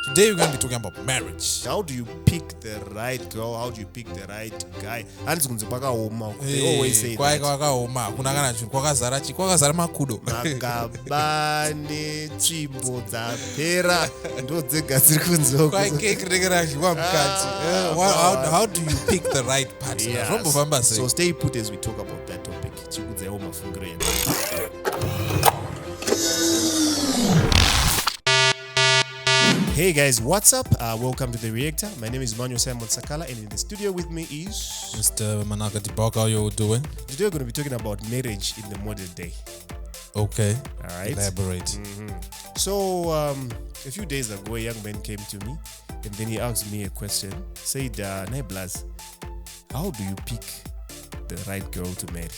Today we're going to be talking about marriage. How do you pick the right girl? How do you pick the right guy? They always say that. Kwakazara makudo. Makabane chimbo dzapera ndo dzega dziri kunze. How do you pick the right partner? Yes. So stay put as we talk about that topic. Hey guys, what's up? Welcome to The Reactor. My name is Manuel Simon Sakala, and in the studio with me is Mr. Manaka Dibaka. How you doing? Today we're going to be talking about marriage in the modern day. Okay. All right. Elaborate. So a few days ago, a young man came to me and then he asked me a question. Said, Neblas, how do you pick the right girl to marry?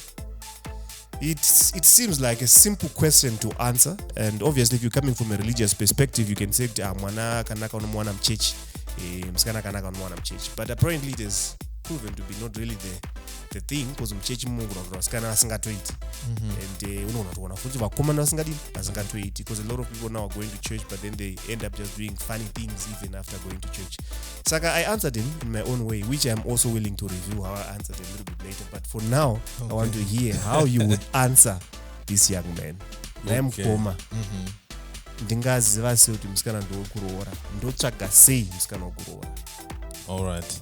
It seems like a simple question to answer, and obviously if you're coming from a religious perspective, you can say mwana kanaka mwana mchechi, msikana kanaka mwana mchechi. But apparently it is proven to be not really the thing, because mchechi mungu wasikana asingatoiti. And unaona futhi vakomana asingatoiti, because a lot of people now are going to church but then they end up just doing funny things even after going to church. Saka, I answered him in my own way, which I'm also willing to review how I answered a little bit later. But for now, I want to hear how you would answer this young man. Ndamukoma. Ndingaziva sei kuti musikana ndokuroora. Ndotsvaga sei musikana wokuroora. All right.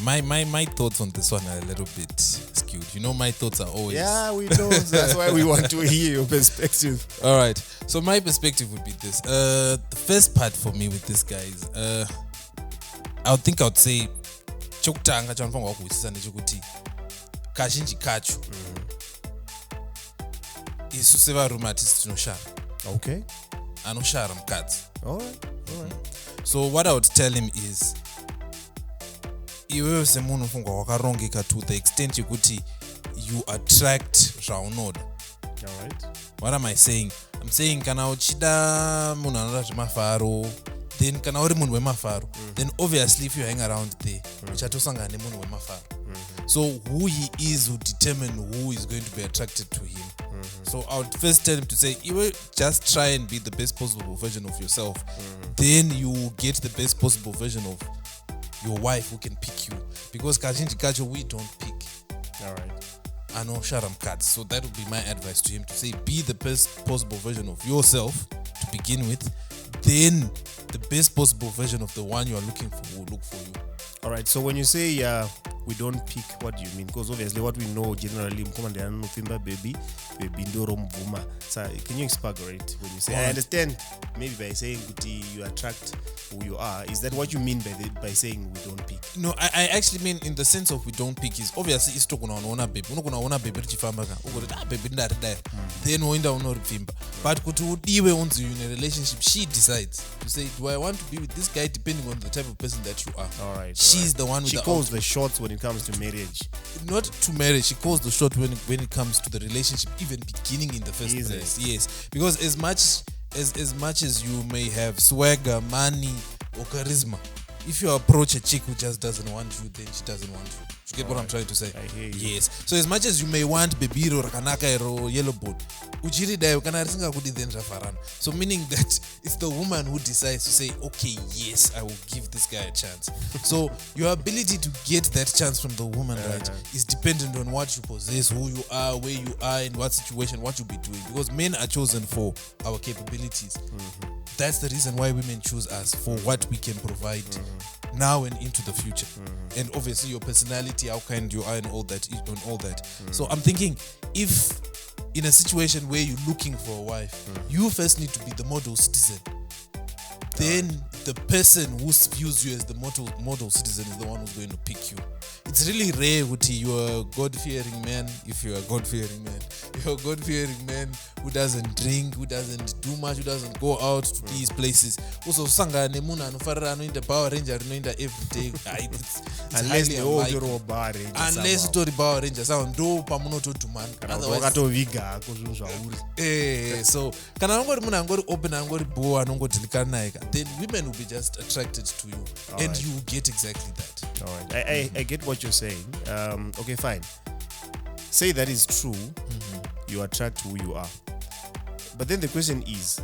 My thoughts on this one are a little bit skewed. You know, my thoughts are always... Yeah, we know. That's why we want to hear your perspective. All right. So my perspective would be this. The first part for me with this guy is... I would say... chokutanga chaanofanirwa kuhwisisa ndechekuti kazhinji kacho isu sevarume hatisi tinoshara. Okay. Anoshara mukadzi. All right. So what I would tell him is, iwewe semunhu unofunga wakarongeka to the extent yekuti you attract zvaunoda. All right. What am I saying? I'm saying kana uchida munhu anoda zvemafaro, then kana uri munhu wemafaro, then obviously if you hang around there uchatosangana nemunhu wemafaro. So who he is will determine who is going to be attracted to him. So I would first tell him to say, you will just try and be the best possible version of yourself. Then you will get the best possible version of your wife who can pick you. Because kazhinji kacho we don't pick. All right. Ano sharam cards. So that would be my advice to him, to say be the best possible version of yourself to begin with. Then the best possible version of the one you are looking for will look for you. All right. So when you say we don't pick, what do you mean? Because obviously what we know generally, baby ndoro mvuma. So can you elaborate when you say? I understand maybe by saying you attract who you are. Is that what you mean by saying we don't pick? No, I actually mean in the sense of we don't pick is obviously is unoona baby. Unoona baby richifamba ka. Ugoti baby ndari dai. Then unoenda unoripfimba. But kuti udiwe unzi in a relationship, she decides to say, do I want to be with this guy depending on the type of person that you are. All right. She's the one with she calls the shots when it comes to marriage. Not to marriage, she calls the shot when it comes to the relationship, even beginning in the first place. Yes, because as much as you may have swagger, money, or charisma, if you approach a chick who just doesn't want you, then she doesn't want you. You get what I'm trying to say? I hear you. Yes. So as much as you may want bebiro rakanaka ero yellow boat, uchiri dayo kana risinga kudi then rafarana. So meaning that it's the woman who decides to say, okay, yes, I will give this guy a chance. So your ability to get that chance from the woman, right, is dependent on what you possess, who you are, where you are, in what situation, what you'll be doing. Because men are chosen for our capabilities. That's the reason why women choose us, for what we can provide now and into the future. And obviously your personality, how kind you are, and all that. So I'm thinking, if in a situation where you're looking for a wife, you first need to be the model citizen. Then the person who views you as the model citizen is the one who's going to pick you. It's really rare that you're a God-fearing man. If you're a God-fearing man, you're a God-fearing man who doesn't drink, who doesn't do much, who doesn't go out to these places. Also, sanga nemuna anofarira anoinda Power Ranger anoinda every day. Unless they all do Power Ranger. Unless you do Power Ranger, so ndo pamunotodhumana. Wakatoviga kuzvinhu zvauri. So kana angori munhu angori open, angori boa, anongodhilikana naye, then women will be just attracted to you, and you get exactly that. All right, I get what you're saying. Okay, fine. Say that is true. You attract who you are. But then the question is,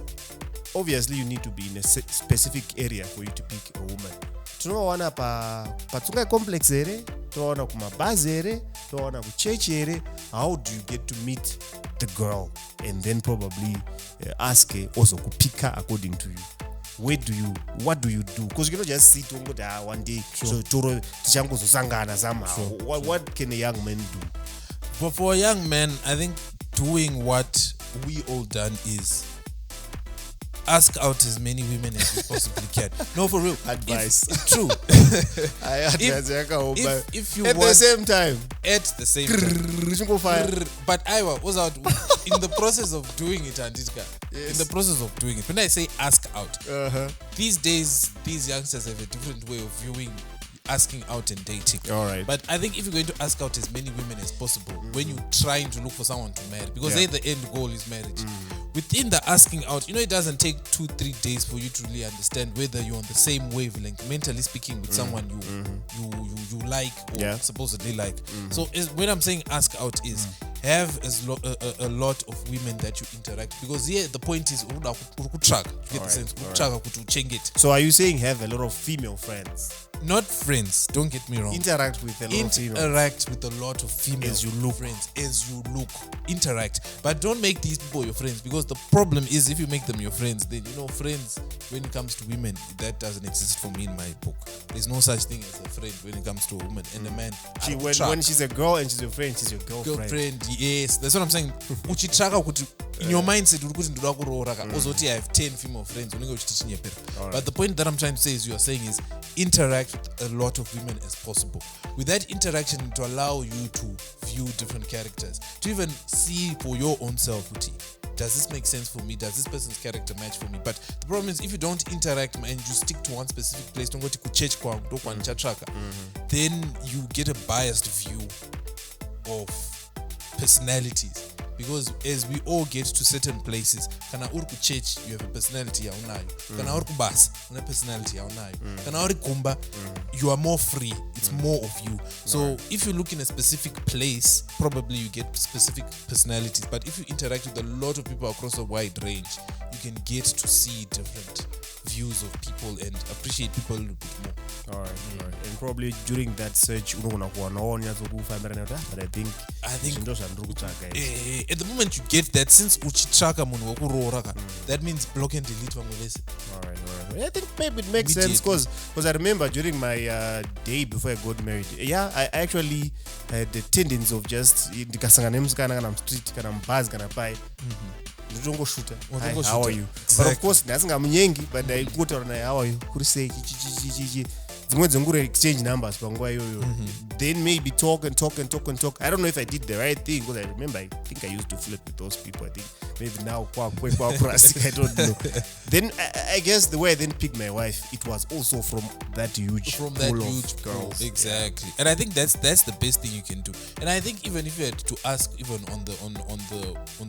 obviously you need to be in a specific area for you to pick a woman. Tunoona patsunga complex ere, tunoona kumabhazi ere, tunoona kuchechi ere. How do you get to meet the girl and then probably ask her also to pick her according to you? What do you do? Because you cannot just sit one day so tichangozosangana somehow. What can a young man do? But for a young man, I think doing what we all done is ask out as many women as you possibly can. No, for real. Advice. True. I advise if you at want, the same time. At the same time. But I was out in the process of doing it, Anditka. Yes. In the process of doing it. When I say ask out, these days, these youngsters have a different way of viewing asking out and dating. All right. But I think if you're going to ask out as many women as possible when you're trying to look for someone to marry, because the end goal is marriage. Within the asking out, it doesn't take 2-3 days for you to really understand whether you're on the same wavelength, mentally speaking, with someone you like or supposedly like. So when I'm saying ask out is have a lot of women that you interact, because the point is you get the sense. So are you saying have a lot of female friends? Not friends, don't get me wrong. Interact with a lot of female. Interact with a lot of female as you look. Friends. As you look. Interact. But don't make these people your friends, because the problem is if you make them your friends, then friends, when it comes to women, that doesn't exist for me in my book. There's no such thing as a friend when it comes to a woman and a man. When she's a girl and she's your friend, she's your girlfriend. Yes, that's what I'm saying. In your mindset, I have 10 female friends. But the point that I'm trying to say is you are saying is interact with a lot of women as possible. With that interaction, to allow you to view different characters, to even see for your own self, does this make sense for me? Does this person's character match for me? But the problem is if you don't interact and you stick to one specific place, don't go to church, then you get a biased view of personalities. Because as we all get to certain places, kana uri church, you have a personality yaunayo. Kana uri bus, you have a personality yaunayo. Kana uri kumba, you are more free. It's more of you. So if you look in a specific place, probably you get specific personalities. But if you interact with a lot of people across a wide range, you can get to see different views of people and appreciate people a little bit more. All right. And probably during that search, but I think at the moment you get that, since uchichaka munhu wokurora, that means block and delete vamwe vese. All right. I think maybe it makes sense because I remember during my day before I got married, I actually had the tendency of just ndikasangana nemusikana kana mstreet kana mubhazi kana pai ndotongoshuta. How are you? Exactly. But of course ndasingamunyengi, but I go to how are you? Kuri say chichi. Exchange numbers then maybe talk. I don't know if I did the right thing, because I remember I think I used to flirt with those people. I think maybe now I don't know. Then I guess the way I then picked my wife, it was also from that huge pool of girls. Exactly. And I think that's the best thing you can do. And I think even if you had to ask even on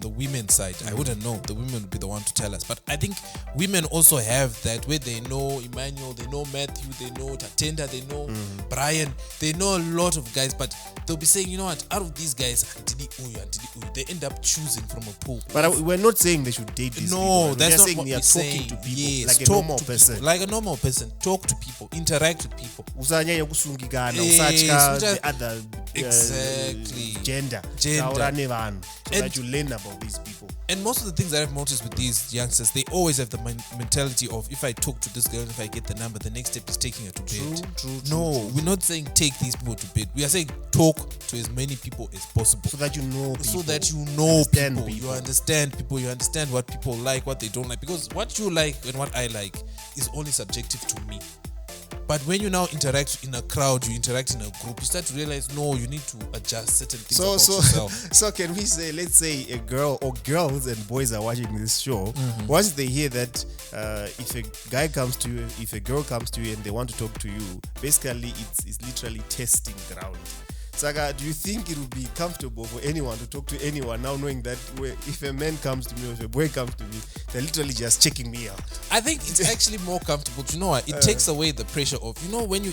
the women's side, I wouldn't know. The women would be the one to tell us. But I think women also have that where they know Emmanuel, they know Matthew, they know Tatenda, they know Brian, they know a lot of guys, but they'll be saying, you know what, out of these guys, they end up choosing from a pool. But we're not saying they should date these people. No, that's not saying what we are we're talking saying. to people Yes, like a normal person. People, like a normal person. Talk to people, interact with people. Usanyanya kusungikana, Yes, usatya the other exactly. Gender. So that you learn about these people. And most of the things that I've noticed with these youngsters, they always have the mentality of, if I talk to this girl, if I get the number, the next step is taking her to bed. True. We're not saying take these people to bed. We are saying talk to as many people as possible. So that you know people. So that you know people. You understand people. You understand what people like, what they don't like. Because what you like and what I like is only subjective to me. But when you now interact in a crowd, you interact in a group, you start to realize, no, you need to adjust certain things about yourself. So can we say, let's say a girl or girls and boys are watching this show, once they hear that if a guy comes to you, if a girl comes to you and they want to talk to you, basically it's literally testing ground. Saka, do you think it would be comfortable for anyone to talk to anyone now, knowing that if a man comes to me or if a boy comes to me, they're literally just checking me out? I think it's actually more comfortable. You know what? It takes away the pressure of, when you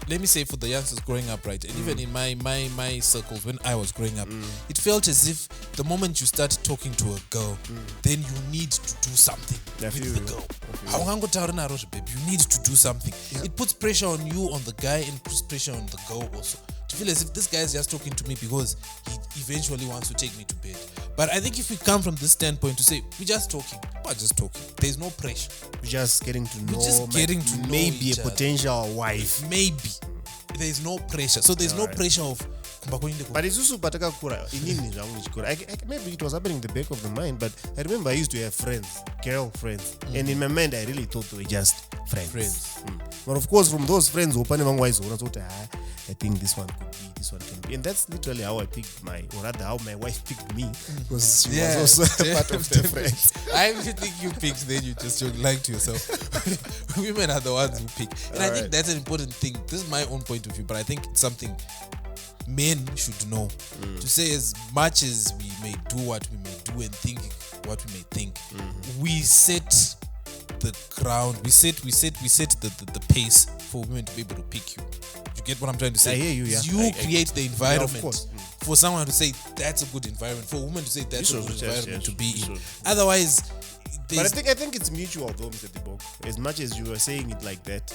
let me say for the youngsters growing up, right, and even in my circles when I was growing up, it felt as if the moment you start talking to a girl, then you need to do something with the girl. Haungangotaura naro babe, you need to do something. It puts pressure on you, on the guy, and puts pressure on the girl also. To feel as if this guy is just talking to me because he eventually wants to take me to bed. But I think if we come from this standpoint to say we're just talking, we're just talking. There's no pressure. We're just getting to know. Just getting to know maybe each a other. potential wife. Maybe there's no pressure. So there's no pressure of. But it's also patakakura. Maybe it was happening in the back of the mind. But I remember I used to have friends, girlfriends, and in my mind I really thought they were just friends. But of course, from those friends, I think this one could be, this one can be, and that's literally how I picked or rather how my wife picked me, because she was also part of the friends. I think you picked, then you just lying to yourself. Women are the ones who pick, and I think that's an important thing. This is my own point of view, but I think it's something men should know. To say, as much as we may do what we may do and think what we may think, we set the ground, we set the pace for women to be able to pick you. You get what I'm trying to say? I hear you, yeah. You create the environment of for someone to say that's a good environment, for a woman to say that's a good environment to be in. Sure. Otherwise, but I think it's mutual though, Mr. Dibok. As much as you are saying it like that,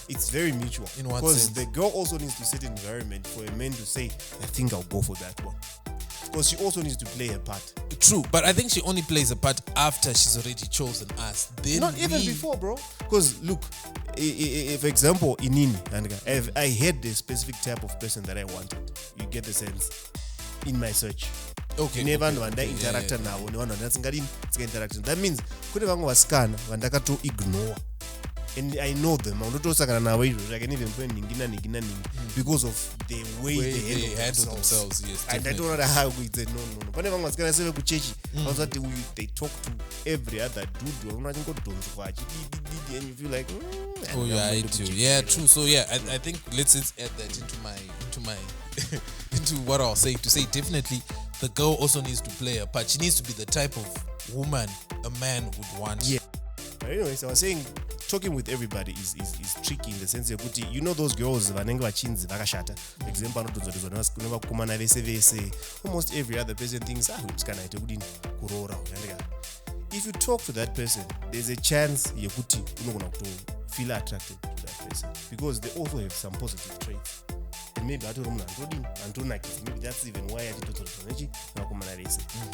it's very mutual. In what because sense? the girl also needs to set an environment for a man to say, I think I'll go for that one. Because she also needs to play her part. True, but I think she only plays a part after she's already chosen us. Then not even before, bro. Because look, for example, in Nini, I had the specific type of person that I wanted. You get the sense in my search. Okay. Never interact now. That means kune vangu vasikana vandakato ignore. And I know them. I can even put ningina because of the way they handle themselves. Yes, and I don't know how we say no. Pane vangu vasikana seve kuchechi. They talk to every other dude. And you feel like, I do. Yeah, true. So yeah, I think let's add that into my into what I'll say. To say definitely, the girl also needs to play a part. She needs to be the type of woman a man would want. Yeah. But anyways, I was saying talking with everybody is tricky in the sense that you know those girls vanenge vachinzi vakashata. For example, kukumana vese almost every other person thinks musikana kudini kuroora. If you talk to that person, there's a chance yekuti unogona kuto feel attracted to that person because they also have some positive traits. And maybe maybe that's even why I did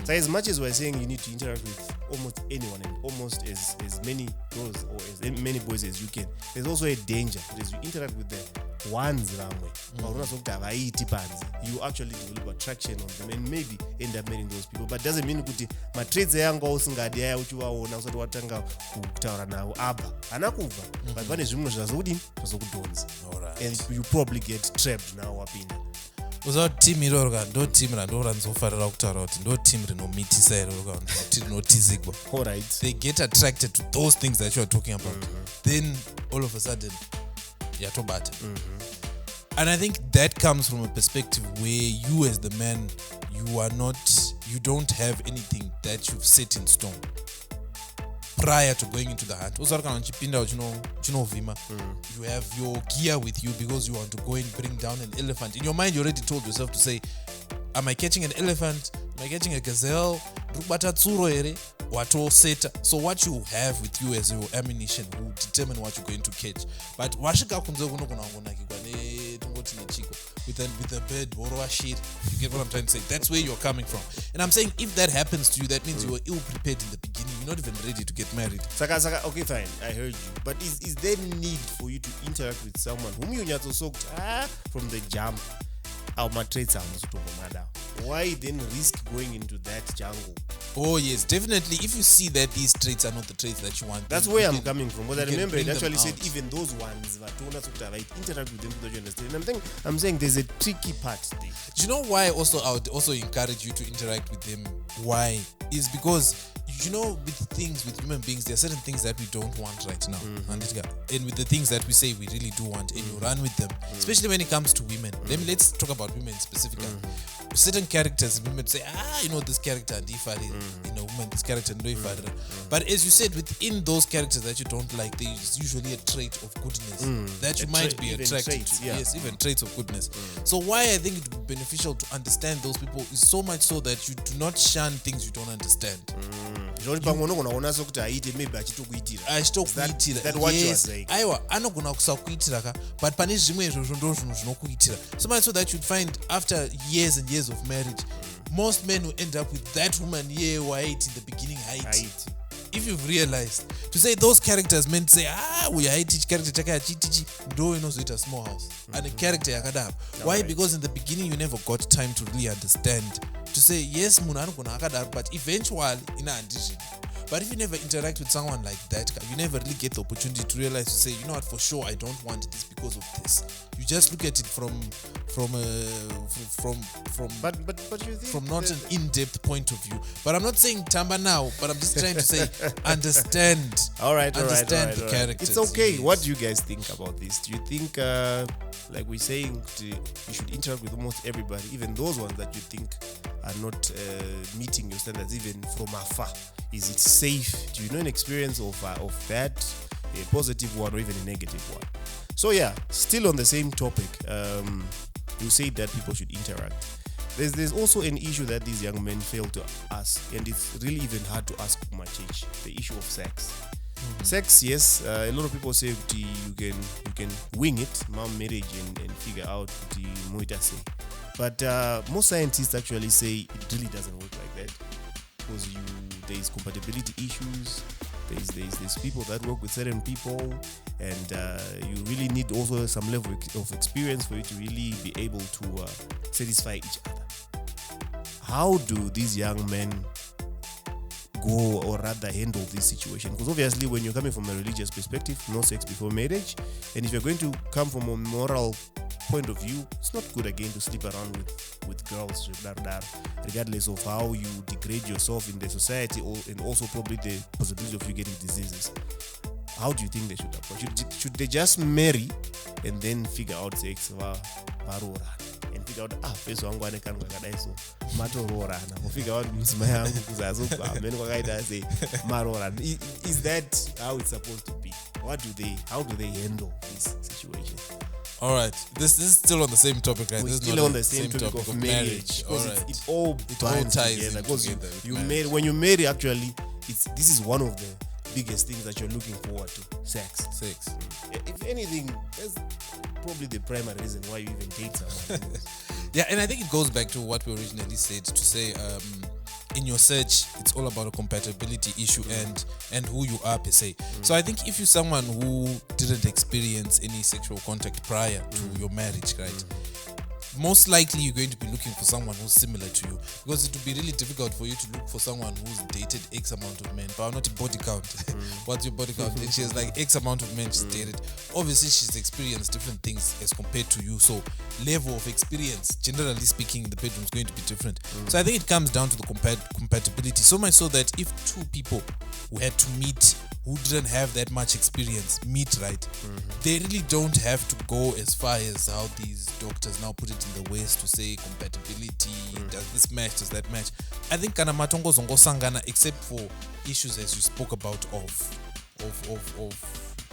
So as much as we're saying you need to interact with almost anyone and almost as many girls or as many boys as you can, there's also a danger that as you interact with the ones you actually develop attraction on them and maybe end up meeting those people. But doesn't mean kuti matrades yanga usingadi aya uchiwaona usati watanga kutaura nawo abba anakuva but pane zvimwe zvazokudonza and you probably get trapped now wapinda. Uzati team iroro ndo team randoranzofarira kutaura kuti ndo team rinomitisa iroro kuti rinotizigwa. All right. They get attracted to those things that you are talking about. Then all of a sudden yatobata. And I think that comes from a perspective where you as the man, you don't have anything that you've set in stone prior to going into the hunt. You have your gear with you because you want to go and bring down an elephant. In your mind, you already told yourself to say, am I catching an elephant? Am I catching a gazelle? So what you have with you as your ammunition will determine what you're going to catch. But with a bird, you get what I'm trying to say? That's where you're coming from. And I'm saying if that happens to you, that means you were ill prepared in the beginning. You're not even ready to get married. Saka, okay, fine, I heard you. But is there need for you to interact with someone whom you from the jump? Why then risk going into that jungle? Oh yes, definitely. If you see that these traits are not the traits that you want, that's where I'm coming from. Because I remember it actually said even those ones interact with them so that you understand. And I'm saying there's a tricky part there. Do you know why also I would also encourage you to interact with them? Why? Is because you know, with human beings, there are certain things that we don't want right now. And with the things that we say we really do want, and you run with them, especially when it comes to women. Let's talk about women specifically. Certain characters, women say, you know, this character and you know, woman, this character and but as you said, within those characters that you don't like, there is usually a trait of goodness that you might be attracted to. Yes, even traits of goodness. So why I think it would be beneficial to understand those people is so much so that you do not shun things you don't understand. Aiwa anogona kusakuitira ka, but pane zvimwe izvozvo ndo zvinhu zvinokuitira. So much so that you'd find after years and years of marriage, most men will end up with that woman who I hate in the beginning. If you've realized, to say those characters meant to say, we hate each character chakachichi ndo inozoita Small House and a character yakadaro. Why? Because in the beginning you never got time to really understand, to say yes munhu anogona akadaro, but eventually ina handizi. But if you never interact with someone like that, you never really get the opportunity to realize, to say, you know what, for sure I don't want this because of this. You just look at it from not an in-depth point of view. But I'm not saying tamba now, but I'm just trying to say understand. Understand the characters. It's okay. Yes. What do you guys think about this? Do you think, like we're saying, you should interact with almost everybody, even those ones that you think are not meeting your standards, even from afar? Is it safe? Do you know an experience of that, a positive one or even a negative one? So yeah, still on the same topic, you say that people should interact. There's also an issue that these young men fail to ask, and it's really even hard to ask Kumachich, the issue of sex. Sex, yes, a lot of people say you can wing it, marriage and figure out the muita say. But most scientists actually say it really doesn't work like that, because there's compatibility issues. There's people that work with certain people, and you really need also some level of experience for you to really be able to satisfy each other. How do these young men go, or rather handle this situation? Because obviously when you're coming from a religious perspective, no sex before marriage, and if you're going to come from a moral point of view, it's not good again to sleep around with girls, regardless of how you degrade yourself in the society, and also probably the possibility of you getting diseases. How do you think they should approach it? Should they just marry and then figure out sex, and figure out face wangu anekanwa kadai so matororana, or figure out mzima yangu kuzazoba meni kwakaita say marorana? Is that how it's supposed to be? How do they handle this situation? All right, this is still on the same topic, right? We're this is still not on the same topic of marriage. All right. It all ties together. Because when you marry, actually, this is one of the biggest things that you're looking forward to: sex. If anything, that's probably the primary reason why you even date someone. Yeah, and I think it goes back to what we originally said, to say in your search, it's all about a compatibility issue and who you are per se. So I think if you're someone who didn't experience any sexual contact prior to your marriage, right? Most likely you're going to be looking for someone who's similar to you, because it would be really difficult for you to look for someone who's dated X amount of men, but not a body count. What's your body count? And she has like X amount of men she's dated. Obviously she's experienced different things as compared to you, so level of experience, generally speaking, in the bedroom is going to be different. So I think it comes down to the compatibility, so much so that if two people who had to meet, who didn't have that much experience, meet, right? They really don't have to go as far as how these doctors now put it in the West to say compatibility, does this match, does that match? I think kana matongo zongo sangana, except for issues as you spoke about of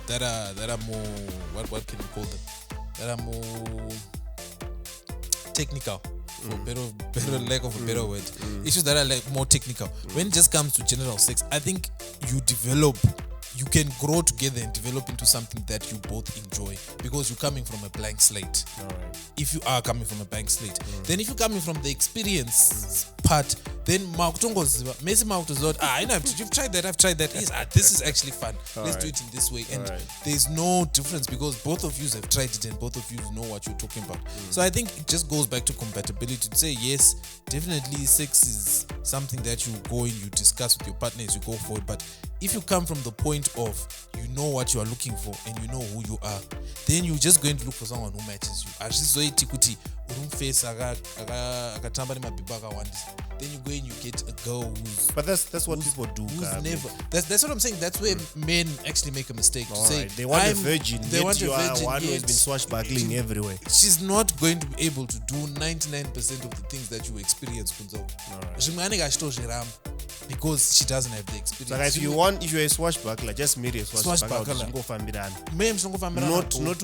that are more, what can you call them? That are more technical, for better lack of a better word. Issues that are like more technical. When it just comes to general sex, I think you can grow together and develop into something that you both enjoy, because you're coming from a blank slate. All right. If you are coming from a blank slate, then if you're coming from the experience part, then you've tried that, I've tried that. This is actually fun. Let's do it in this way. And there's no difference, because both of you have tried it and both of you know what you're talking about. So I think it just goes back to compatibility, to say yes, definitely sex is something that you go in, you discuss with your partner as you go forward. But if you come from the point of you you know what you are looking for and you know who you are, then you're just going to look for someone who matches you. Azvizoiti kuti urumface akatamba nemabhibha akawandisa, then you go and you get a girl who's, but that's what people do. Who's never. That's what I'm saying. That's where men actually make a mistake. To say they want a virgin. They want a virgin. One who has been swashbuckling everywhere. She's not going to be able to do 99% of the things that you experience. Right. Because she doesn't have the experience. Like if you're a swashbuckler, just marry a swashbuckler. Not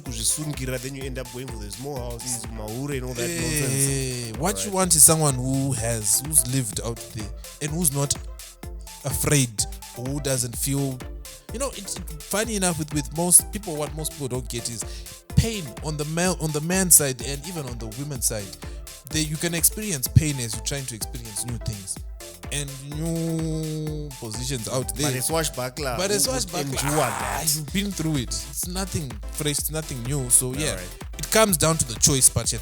kuzvisungira, then you end up going for the small houses, maure and all that nonsense. What you want is someone who's lived out there and who's not afraid, or who doesn't feel. It's funny enough with most people. What most people don't get is pain on the man's side and even on the women's side. You can experience pain as you're trying to experience new things and new positions out there. But a swashbuckler. You've been through it. It's nothing fresh. It's nothing new. So yeah, it comes down to the choice part. You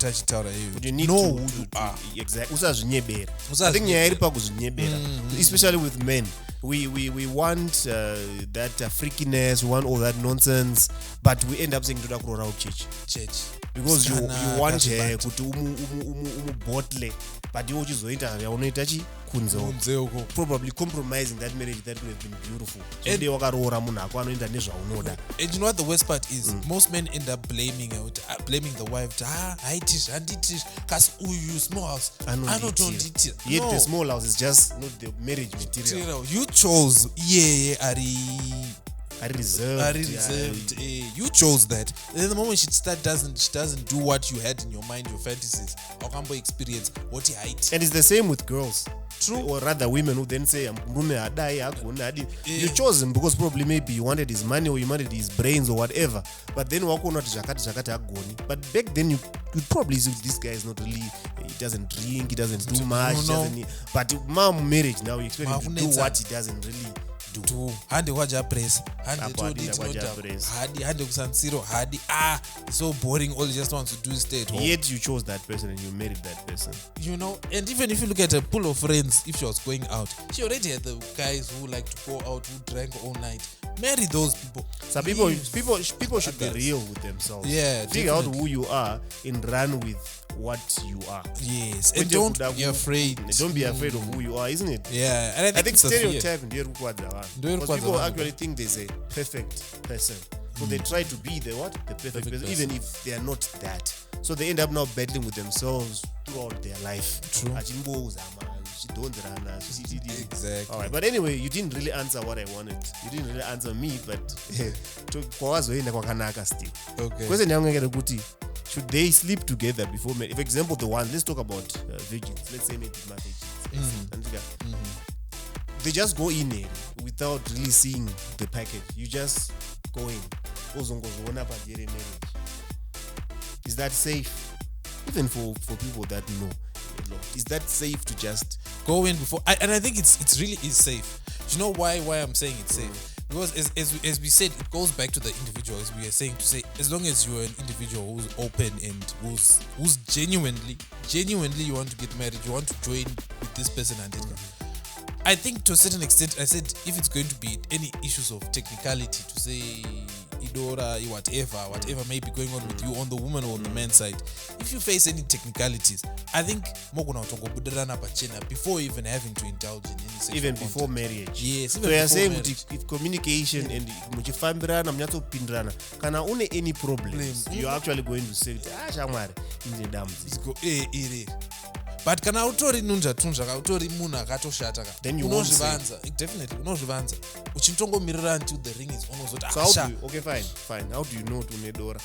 need know who you are. Exactly. I think especially with men. We want that freakiness, we want all that nonsense, but we end up saying to church because you want her to bottle, but you just probably compromising that marriage that would have been beautiful. And you know what the worst part is? Most men end up blaming the wife. Small house. Yet the small house is just not the marriage material. You chose reserved. You chose that. And the moment she doesn't do what you had in your mind, your fantasies, or experience what you hate. And it's the same with girls. True. Or rather women who then say you chose him because probably maybe you wanted his money or you wanted his brains or whatever, but then but back then you probably see this guy is not really, he doesn't drink, he doesn't do much, but mom marriage now you expect him to do what he doesn't really do. It's so boring. All he just wants to do is stay at home. Yet you chose that person and you married that person. And even if you look at a pool of friends, if she was going out, she already had the guys who like to go out, who drank all night. Marry those people. So people should be real with themselves. Yeah, figure out who you are and run with what you are. Yes, and don't be afraid. Don't be afraid of who you are, isn't it? Yeah, and I think stereotype because people actually think there's a perfect person, so they try to be the perfect person, even if they are not that. So they end up now battling with themselves throughout their life. True. Exactly. All right, but anyway, you didn't really answer what I wanted. You didn't really answer me, but okay. Question yangu should they sleep together before marriage? For example, let's talk about virgins. Let's say maybe my virgins. They just go in without really seeing the package. You just go in. Is that safe? Even for people that know. Is that safe to just go in before? And I think it's really is safe. Do you know why I'm saying it's safe? Because as we said, it goes back to the individual. As we are saying, to say, as long as you're an individual who's open and who's genuinely you want to get married, you want to join with this person and this guy. I think to a certain extent, I said if it's going to be any issues of technicality, to say idora, whatever may be going on with you on the woman or on the man's side, if you face any technicalities, I think before even having to indulge in any sexual even contact. Before marriage. Yes, so you're saying if communication and muchifambirana munyatopindirana kana une any problems, you're actually going to say but kana utori nunzvatunzva utori munhu akatoshata then you unozvivanza definitely unozvivanza uchintongomirira until the ring is unozoti okay fine how do you know une dora?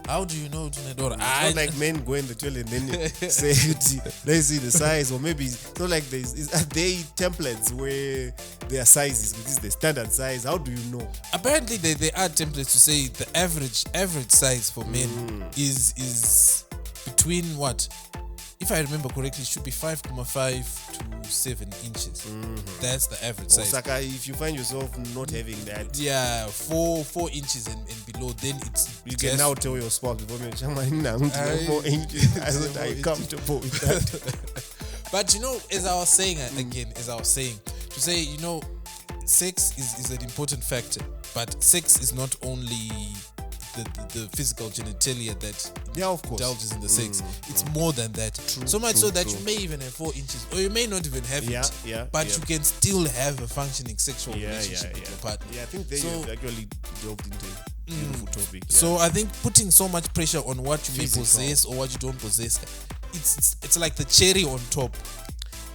How do you know it's Dora? It's not like men go in the toilet and then say, let's see the size, or maybe it's not like are they templates where their size is this is the standard size? How do you know? Apparently, they are templates to say the average size for men is between what? If I remember correctly, it should be 5.5 to 7 inches. That's the average size. Osaka, if you find yourself not having that, 4 inches and below, then you can now tell your spouse before me, 4 inches. I'm not comfortable with that. But as I was saying again, to say, sex is an important factor, but sex is not only the physical genitalia that Yeah, of course. indulges in the sex. It's more than that. So much so that you may even have 4 inches, or you may not even have it. But you can still have a functioning sexual relationship with your partner. Yeah, I think they So- have actually delved into a beautiful topic. Yeah. So I think putting so much pressure on what you Physical. may possess or what you don't possess, it's like the cherry on top.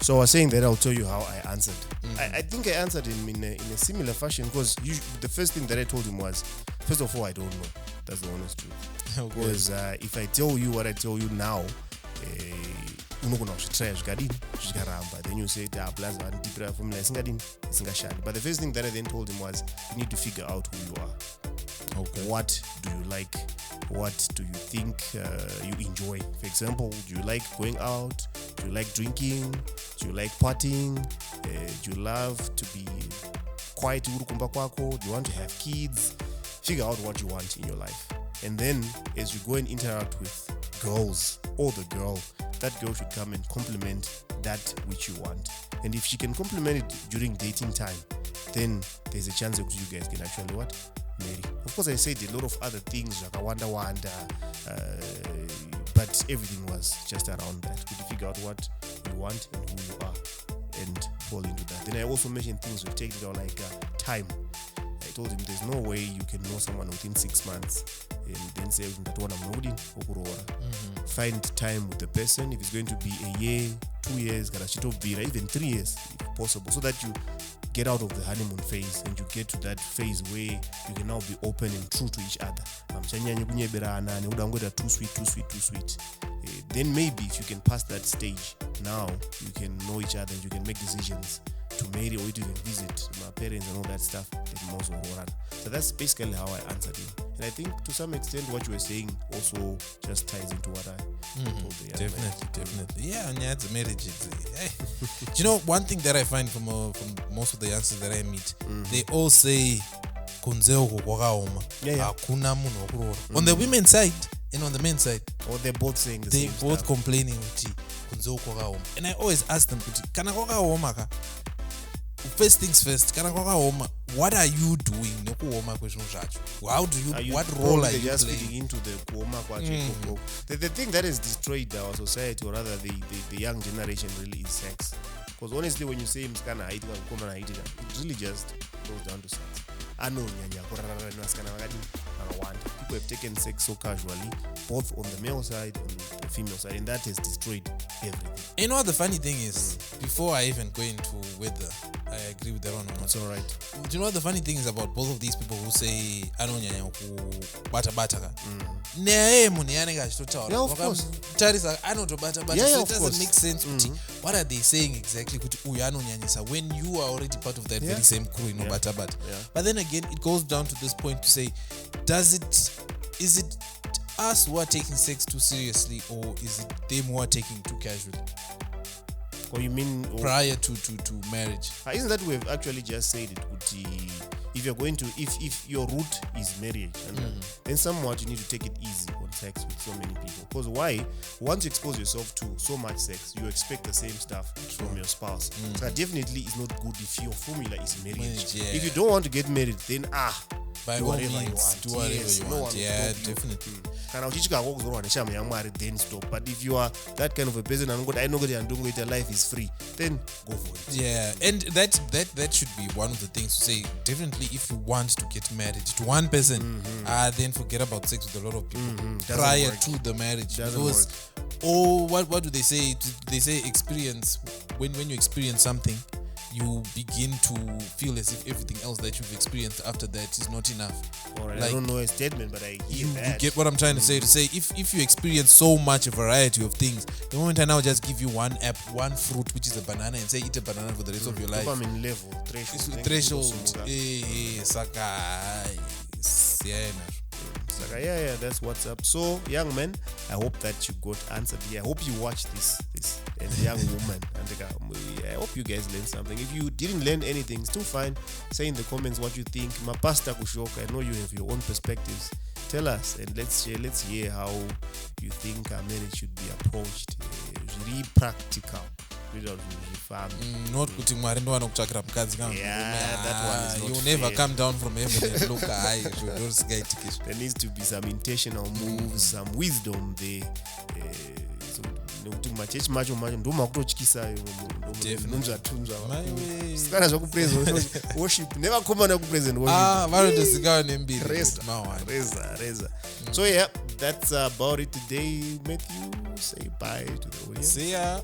So I was saying that I'll tell you how I answered. I think I answered him in a similar fashion because the first thing that I told him was, first of all, I don't know. That's the honest truth. Okay. Because if I tell you what I tell you now, unogona kuzvitry zvikadini zvikaramba, then you say plus vandipira formula isingadini isingashandi. But the first thing that I then told him was, you need to figure out who you are. Okay. What do you like? What do you think you enjoy? For example, do you like going out? Do you like drinking? Do you like partying? Do you love to be quiet? Do you want to have kids? Figure out what you want in your life. And then as you go and interact with girls or the girl, that girl should come and complement that which you want. And if she can complement it during dating time, then there's a chance that you guys can actually what? Marry. Of course, I said a lot of other things like wanda, but everything was just around that. Could you figure out what you want and who you are and fall into that? Then I also mentioned things we've taken out like time. I told him there's no way you can know someone within 6 months and then say that one I'm not in. Find time with the person. If it's going to be a year, 2 years, even 3 years if possible, so that you get out of the honeymoon phase and you get to that phase where you can now be open and true to each other. Too sweet. Then maybe if you can pass that stage, now you can know each other and you can make decisions to marry or to even visit my parents and all that stuff. So that's basically how I answered him. And I think to some extent what you were saying also just ties into what I told the young man. Definitely. Yeah, and yeah, it's a marriage. Hey. Do you know one thing that I find from most of the answers that I meet, they all say kunzeo kwakaoma. Hakuna munhu wakuroora. On the women's side and on the men's side, or they're both saying the they same both stuff. complaining kuti kunzeo kwakaoma. And I always ask them kuti kana kwakaoma ka, first things first, kana kwakaoma, what are you doing nekuoma kwezvinhu zvacho? How do you, what role are you just playing? fitting into the kuoma kwacho? The thing that has destroyed our society, or rather the young generation, really is sex. Because honestly, when you say mskana haiti kakomana haiti, it really just goes down to sex. People have taken sex so casually, both on the male side and the female side, and that has destroyed everything. You know what the funny thing is? Before I even go into whether I agree with that one or not, That's all right. do you know what the funny thing is about both of these people who say anonyanya kubata ka? Naye munhu yanenge achitotaura. Yeah, of course. Wakatarisa anotobata bata. Yeah, So of it doesn't course. make sense kuti what are they saying exactly kuti uyu anonyanyisa when you are already part of that very same crew inobata bata. Yeah. But then again it goes down to this point to say, is it us who are taking sex too seriously, or is it them who are taking too casually Or you mean prior to marriage? isn't that we've actually just said it? If you're going to, if your route is marriage, then somewhat you need to take it easy on sex with so many people. Because why? Once you expose yourself to so much sex, you expect the same stuff from your spouse. So that definitely is not good if your formula is marriage. Marriage, yeah. If you don't want to get married, then By do all whatever you means, want. do whatever Yes, you no want. one will Yeah, stop you. definitely. Kana uchichikako kuzorwa neshama yaMwari, then stop. But if you are that kind of a person and I know that doing it, your life is free, then go for it. Yeah, and that should be one of the things to say. Definitely, if you want to get married to one person, then forget about sex with a lot of people Doesn't prior work. to the marriage. Doesn't Because, what do they say? They say experience. When you experience something, you begin to feel as if everything else that you've experienced after that is not enough. All right, Like, I don't know a statement, but I hear you that. get what I'm trying to say. To say if you experience so much a variety of things, the moment I now just give you one fruit, which is a banana, and say eat a banana for the rest of your life. Dopamine level, threshold. Threshold. Saka. Saka, yeah, that's what's up. So, young man, I hope that you got answered here. I hope you watched this and young woman. And I hope you guys learned something. If you didn't learn anything, still fine. Say in the comments what you think. My pastor Kushoka, I know you have your own perspectives. Tell us and let's hear how you think our marriage should be approached. Really practical. not kuti mwari ndowanokutsvakira mukadzi kana Yeah, that one is not you never fair. come down from heaven and look ndorisingaitikizvo. There needs to be some intentional moves, some wisdom there. Nekuti machechi macho ndomakutotyisa nonzvatunzva sikana zvakupraise worship nevakomana kupraise and worship vanotosikawo nembiri reza. So yeah, that's about it today. Matthew, say bye to the audience. See ya.